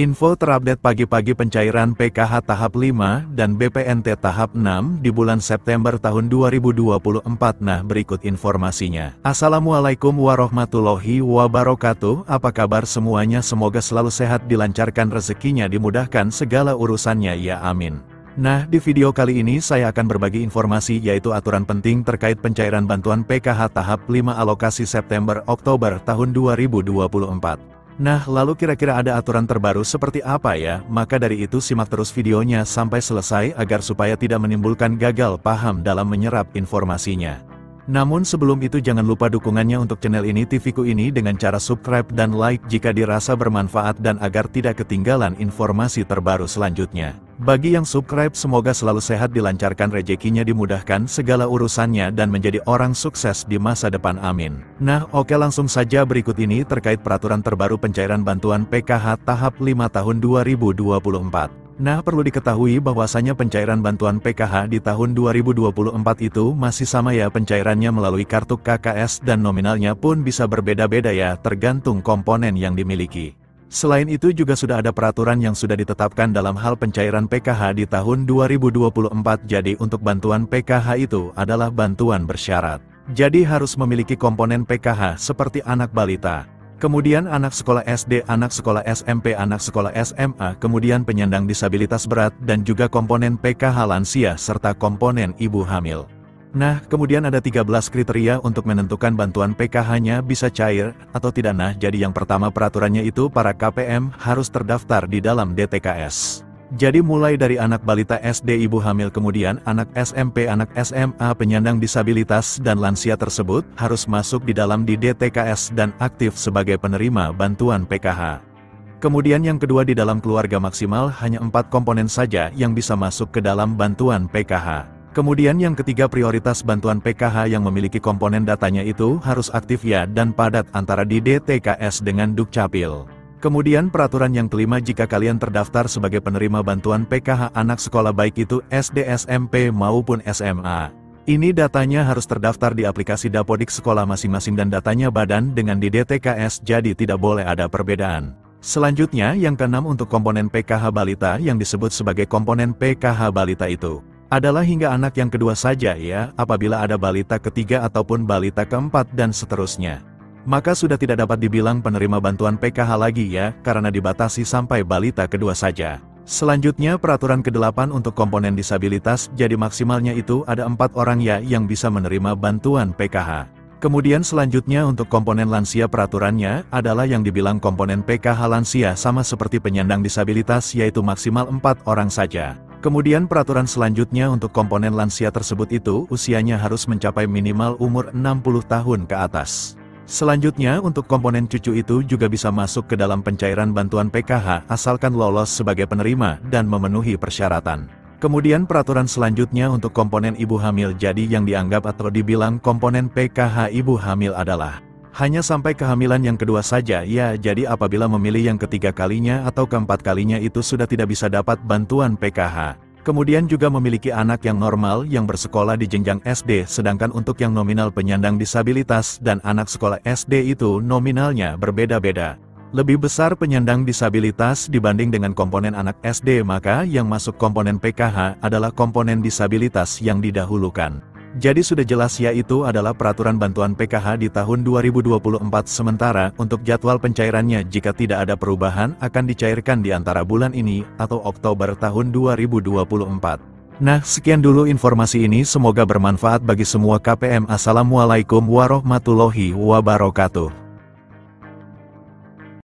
Info terupdate pagi-pagi pencairan PKH tahap 5 dan BPNT tahap 6 di bulan September tahun 2024. Nah, berikut informasinya. Assalamualaikum warahmatullahi wabarakatuh. Apa kabar semuanya? Semoga selalu sehat, dilancarkan rezekinya, dimudahkan segala urusannya ya amin. Nah, di video kali ini saya akan berbagi informasi yaitu aturan penting terkait pencairan bantuan PKH tahap 5 alokasi September-Oktober tahun 2024. Nah, lalu kira-kira ada aturan terbaru seperti apa ya? Maka dari itu simak terus videonya sampai selesai agar supaya tidak menimbulkan gagal paham dalam menyerap informasinya. Namun sebelum itu jangan lupa dukungannya untuk channel ini, TV-ku ini, dengan cara subscribe dan like jika dirasa bermanfaat dan agar tidak ketinggalan informasi terbaru selanjutnya. Bagi yang subscribe semoga selalu sehat, dilancarkan rezekinya, dimudahkan segala urusannya dan menjadi orang sukses di masa depan amin. Nah oke, langsung saja berikut ini terkait peraturan terbaru pencairan bantuan PKH tahap 5 tahun 2024. Nah, perlu diketahui bahwasanya pencairan bantuan PKH di tahun 2024 itu masih sama ya, pencairannya melalui kartu KKS dan nominalnya pun bisa berbeda-beda ya, tergantung komponen yang dimiliki. Selain itu juga sudah ada peraturan yang sudah ditetapkan dalam hal pencairan PKH di tahun 2024. Jadi untuk bantuan PKH itu adalah bantuan bersyarat. Jadi harus memiliki komponen PKH seperti anak balita, kemudian anak sekolah SD, anak sekolah SMP, anak sekolah SMA, kemudian penyandang disabilitas berat, dan juga komponen PKH lansia, serta komponen ibu hamil. Nah, kemudian ada 13 kriteria untuk menentukan bantuan PKH-nya bisa cair atau tidak. Nah, jadi yang pertama peraturannya itu para KPM harus terdaftar di dalam DTKS. Jadi mulai dari anak balita SD, ibu hamil, kemudian anak SMP, anak SMA, penyandang disabilitas, dan lansia tersebut harus masuk di dalam di DTKS dan aktif sebagai penerima bantuan PKH. Kemudian yang kedua, di dalam keluarga maksimal hanya 4 komponen saja yang bisa masuk ke dalam bantuan PKH. Kemudian yang ketiga, prioritas bantuan PKH yang memiliki komponen datanya itu harus aktif ya dan padat antara di DTKS dengan Dukcapil. Kemudian peraturan yang kelima, jika kalian terdaftar sebagai penerima bantuan PKH anak sekolah baik itu SD, SMP maupun SMA, ini datanya harus terdaftar di aplikasi Dapodik sekolah masing-masing dan datanya badan dengan di DTKS, jadi tidak boleh ada perbedaan. Selanjutnya yang keenam, untuk komponen PKH balita yang disebut sebagai komponen PKH balita itu adalah hingga anak yang kedua saja ya, apabila ada balita ketiga ataupun balita keempat dan seterusnya, maka sudah tidak dapat dibilang penerima bantuan PKH lagi ya, karena dibatasi sampai balita kedua saja. Selanjutnya peraturan ke-8 untuk komponen disabilitas, jadi maksimalnya itu ada 4 orang ya yang bisa menerima bantuan PKH. Kemudian selanjutnya untuk komponen lansia, peraturannya adalah yang dibilang komponen PKH lansia sama seperti penyandang disabilitas, yaitu maksimal 4 orang saja. Kemudian peraturan selanjutnya untuk komponen lansia tersebut itu usianya harus mencapai minimal umur 60 tahun ke atas. Selanjutnya untuk komponen cucu itu juga bisa masuk ke dalam pencairan bantuan PKH asalkan lolos sebagai penerima dan memenuhi persyaratan. Kemudian peraturan selanjutnya untuk komponen ibu hamil, jadi yang dianggap atau dibilang komponen PKH ibu hamil adalah hanya sampai kehamilan yang kedua saja ya, jadi apabila memilih yang ketiga kalinya atau keempat kalinya itu sudah tidak bisa dapat bantuan PKH. Kemudian juga memiliki anak yang normal yang bersekolah di jenjang SD, sedangkan untuk yang nominal penyandang disabilitas dan anak sekolah SD itu nominalnya berbeda-beda. Lebih besar penyandang disabilitas dibanding dengan komponen anak SD, maka yang masuk komponen PKH adalah komponen disabilitas yang didahulukan. Jadi sudah jelas ya, itu adalah peraturan bantuan PKH di tahun 2024. Sementara untuk jadwal pencairannya, jika tidak ada perubahan, akan dicairkan di antara bulan ini atau Oktober tahun 2024. Nah, sekian dulu informasi ini, semoga bermanfaat bagi semua KPM. Assalamualaikum warahmatullahi wabarakatuh.